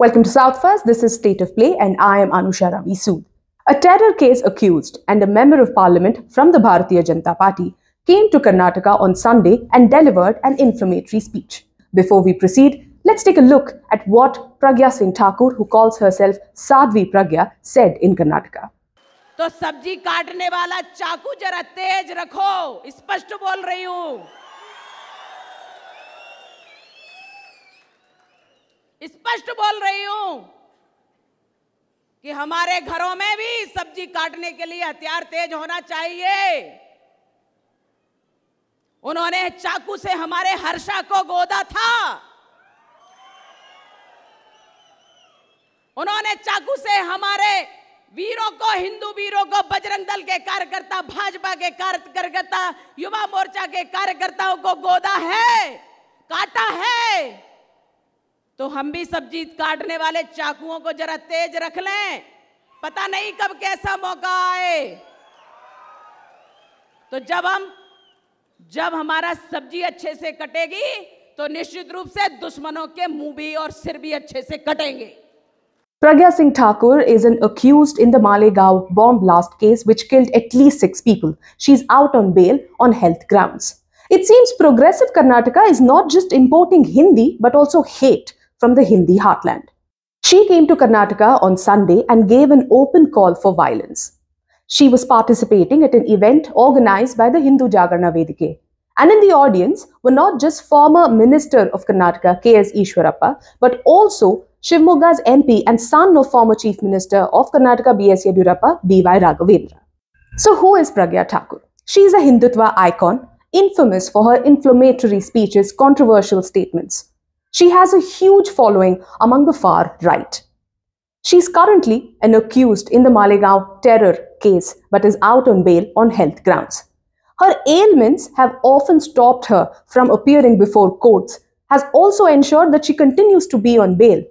Welcome to South First. This is State of Play and I am Anusha Ravi Sood. A terror case accused and a member of parliament from the Bharatiya Janata Party came to Karnataka on Sunday and delivered an inflammatory speech. Before we proceed, let's take a look at what Pragya Singh Thakur, who calls herself Sadhvi Pragya, said in Karnataka. तो सब्जी काटने वाला चाकू जरा तेज रखो, स्पष्ट बोल रही हूं, स्पष्ट बोल रही हूं कि हमारे घरों में भी सब्जी काटने के लिए हथियार तेज होना चाहिए। उन्होंने चाकू से हमारे हर्षा को गोदा था, उन्होंने चाकू से हमारे वीरों को, हिंदू वीरों को, बजरंग दल के कार्यकर्ता, भाजपा के कार्यकर्ता, युवा मोर्चा के कार्यकर्ताओं को गोदा है, काटा है। तो हम भी सब्जी काटने वाले चाकुओं को जरा तेज रख लें, पता नहीं कब कैसा मौका आए। तो जब हमारा सब्जी अच्छे से कटेगी तो निश्चित रूप से दुश्मनों के मुंह भी और सिर भी अच्छे से कटेंगे। Pragya Singh Thakur is an accused in the Malegaon bomb blast case which killed at least 6 people. She's out on bail on health grounds. It seems progressive Karnataka is not just importing Hindi but also hate from the Hindi heartland. She came to Karnataka on Sunday and gave an open call for violence. She was participating at an event organized by the Hindu Jagarna Vedike. And in the audience were not just former Minister of Karnataka K.S. Ishwarappa but also Shivamogga's MP and son of former Chief Minister of Karnataka B.S. Yediyurappa, B.Y. Raghavendra. So who is Pragya Thakur? She is a Hindutva icon, infamous for her inflammatory speeches, controversial statements. She has a huge following among the far right. She is currently an accused in the Malegaon terror case but is out on bail on health grounds. Her ailments have often stopped her from appearing before courts, has also ensured that she continues to be on bail.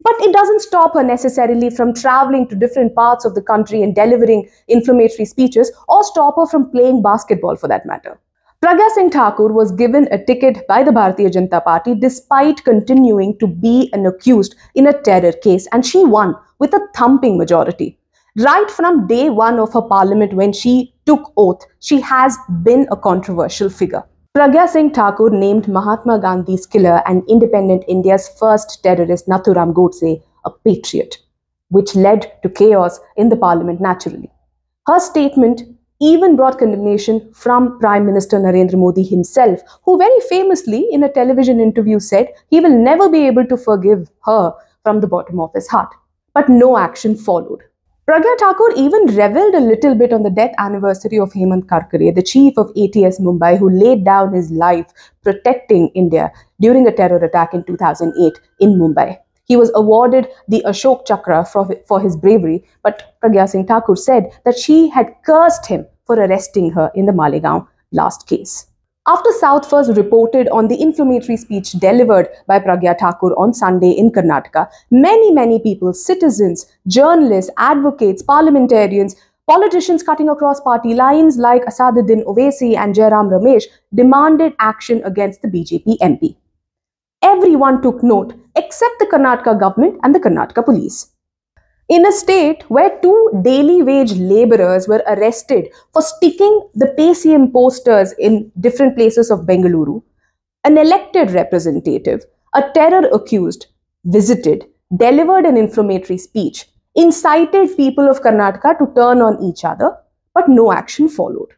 But it doesn't stop her necessarily from traveling to different parts of the country and delivering inflammatory speeches, or stop her from playing basketball for that matter. Pragya Singh Thakur was given a ticket by the Bharatiya Janata Party despite continuing to be an accused in a terror case, and she won with a thumping majority. Right from day one of her parliament when she took oath, she has been a controversial figure. Pragya Singh Thakur named Mahatma Gandhi's killer and independent India's first terrorist Nathuram Godse a patriot, which led to chaos in the parliament naturally. Her statement even brought condemnation from Prime Minister Narendra Modi himself, who very famously in a television interview said he will never be able to forgive her from the bottom of his heart. But no action followed. Pragya Thakur even reveled a little bit on the death anniversary of Hemant Karkare, the chief of ATS Mumbai, who laid down his life protecting India during a terror attack in 2008 in Mumbai. He was awarded the Ashok Chakra for his bravery, but Pragya Singh Thakur said that she had cursed him for arresting her in the Malegaon blast case. After South First reported on the inflammatory speech delivered by Pragya Thakur on Sunday in Karnataka, many people, citizens, journalists, advocates, parliamentarians, politicians cutting across party lines like Asaduddin Owaisi and Jairam Ramesh demanded action against the BJP MP. Everyone took note except the Karnataka government and the Karnataka police. In a state where 2 daily wage laborers were arrested for sticking the PCM posters in different places of Bengaluru, an elected representative, a terror accused, visited, delivered an inflammatory speech, incited people of Karnataka to turn on each other, but no action followed.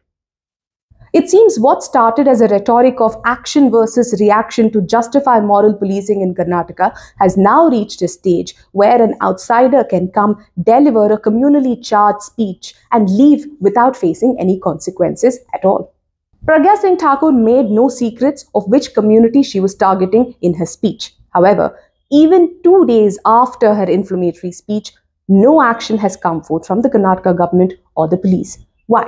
It seems what started as a rhetoric of action versus reaction to justify moral policing in Karnataka has now reached a stage where an outsider can come, deliver a communally charged speech and leave without facing any consequences at all. Pragya Singh Thakur made no secrets of which community she was targeting in her speech. However, even 2 days after her inflammatory speech, no action has come forth from the Karnataka government or the police. Why?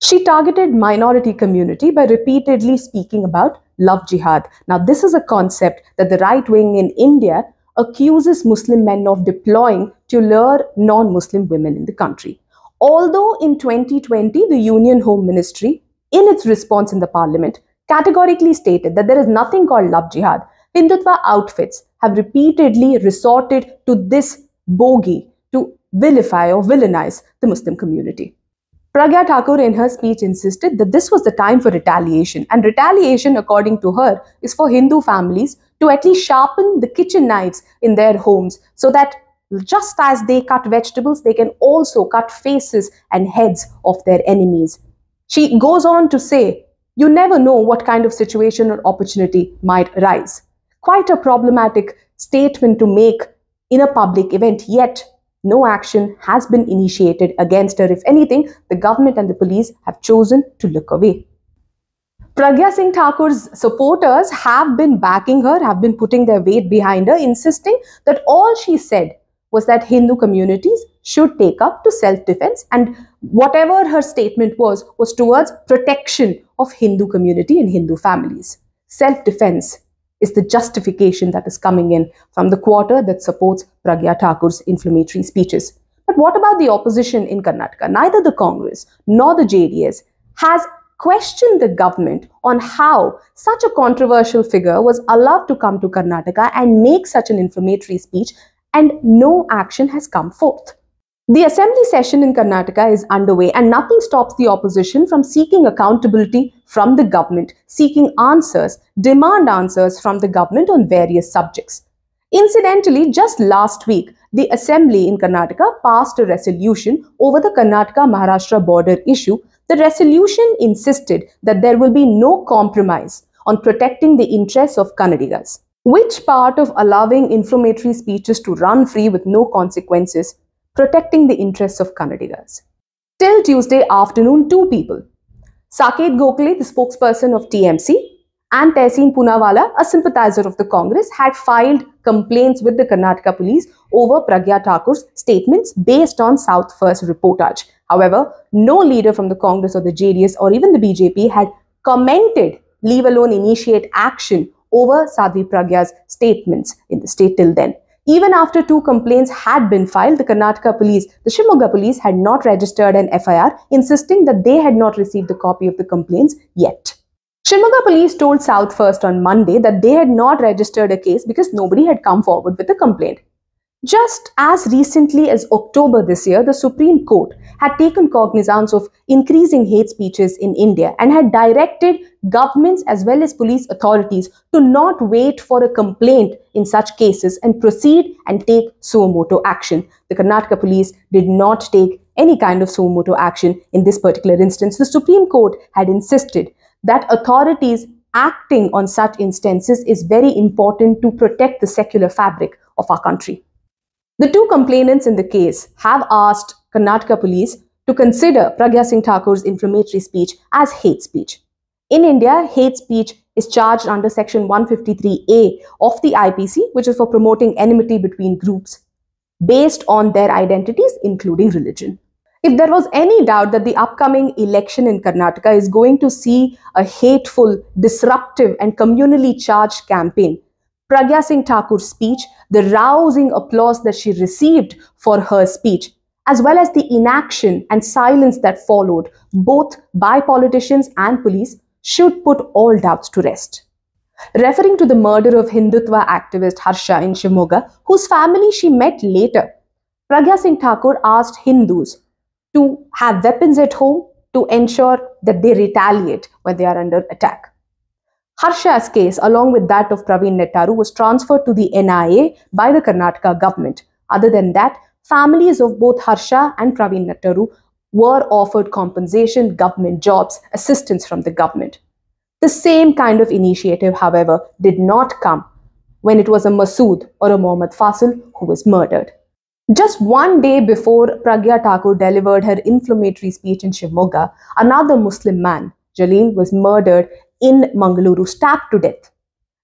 She targeted minority community by repeatedly speaking about love jihad. Now, this is a concept that the right wing in India accuses Muslim men of deploying to lure non-Muslim women in the country. Although in 2020, the Union Home Ministry, in its response in the parliament, categorically stated that there is nothing called love jihad. Hindutva outfits have repeatedly resorted to this bogey to vilify or villainize the Muslim community. Pragya Thakur in her speech insisted that this was the time for retaliation, and retaliation, according to her, is for Hindu families to at least sharpen the kitchen knives in their homes so that just as they cut vegetables, they can also cut faces and heads of their enemies. She goes on to say, you never know what kind of situation or opportunity might arise. Quite a problematic statement to make in a public event, yet no action has been initiated against her. If anything, the government and the police have chosen to look away. Pragya Singh Thakur's supporters have been backing her, have been putting their weight behind her, insisting that all she said was that Hindu communities should take up to self-defense, and whatever her statement was towards protection of Hindu community and Hindu families. Self-defense is the justification that is coming in from the quarter that supports Pragya Thakur's inflammatory speeches. But what about the opposition in Karnataka? Neither the Congress nor the JDS has questioned the government on how such a controversial figure was allowed to come to Karnataka and make such an inflammatory speech, and no action has come forth. The assembly session in Karnataka is underway, and nothing stops the opposition from seeking accountability from the government, seeking answers, demand answers from the government on various subjects. Incidentally, just last week, the assembly in Karnataka passed a resolution over the Karnataka-Maharashtra border issue. The resolution insisted that there will be no compromise on protecting the interests of Kannadigas. Which part of allowing inflammatory speeches to run free with no consequences, protecting the interests of Kannadigas? Till Tuesday afternoon, two people, Saket Gokhale, the spokesperson of TMC, and Tehseen Poonawalla, a sympathizer of the Congress, had filed complaints with the Karnataka police over Pragya Thakur's statements based on South First reportage. However, no leader from the Congress or the JDS or even the BJP had commented, leave alone initiate action over Sadhvi Pragya's statements in the state till then. Even after two complaints had been filed, the Karnataka police, the Shimoga police, had not registered an FIR, insisting that they had not received a copy of the complaints yet. Shimoga police told South First on Monday that they had not registered a case because nobody had come forward with a complaint. Just as recently as October this year, the Supreme Court had taken cognizance of increasing hate speeches in India and had directed governments as well as police authorities to not wait for a complaint in such cases and proceed and take suo motu action. The Karnataka police did not take any kind of suo motu action in this particular instance. The Supreme Court had insisted that authorities acting on such instances is very important to protect the secular fabric of our country. The two complainants in the case have asked Karnataka police to consider Pragya Singh Thakur's inflammatory speech as hate speech. In India, hate speech is charged under Section 153A of the IPC, which is for promoting enmity between groups based on their identities, including religion. If there was any doubt that the upcoming election in Karnataka is going to see a hateful, disruptive and communally charged campaign, Pragya Singh Thakur's speech, the rousing applause that she received for her speech, as well as the inaction and silence that followed, both by politicians and police, should put all doubts to rest. Referring to the murder of Hindutva activist Harsha in Shimoga, whose family she met later, Pragya Singh Thakur asked Hindus to have weapons at home to ensure that they retaliate when they are under attack. Harsha's case, along with that of Praveen Nettaru, was transferred to the NIA by the Karnataka government. Other than that, families of both Harsha and Praveen Nettaru were offered compensation, government jobs, assistance from the government. The same kind of initiative, however, did not come when it was a Sood or a Mohammad Fasil who was murdered. Just one day before Pragya Thakur delivered her inflammatory speech in Shimoga, another Muslim man, Jaleel, was murdered in Mangaluru, stabbed to death.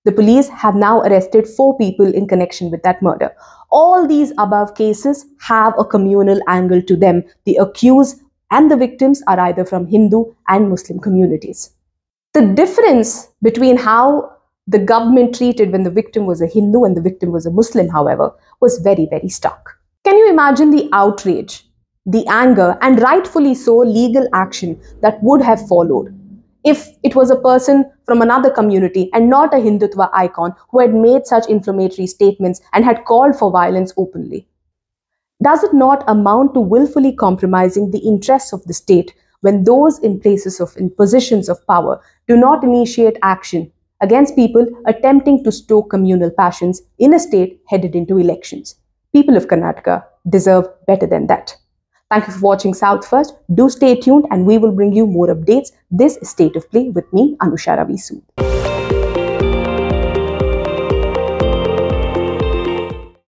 The police have now arrested 4 people in connection with that murder. All these above cases have a communal angle to them. The accused and the victims are either from Hindu and Muslim communities. The difference between how the government treated when the victim was a Hindu and the victim was a Muslim, however, was very, very stark. Can you imagine the outrage, the anger, and rightfully so legal action that would have followed if it was a person from another community and not a Hindutva icon who had made such inflammatory statements and had called for violence openly? Does it not amount to willfully compromising the interests of the state when those in positions of power do not initiate action against people attempting to stoke communal passions in a state headed into elections? People of Karnataka deserve better than that. Thank you for watching South First. Do stay tuned and we will bring you more updates. This is State of Play with me, Anusha Ravi Sood.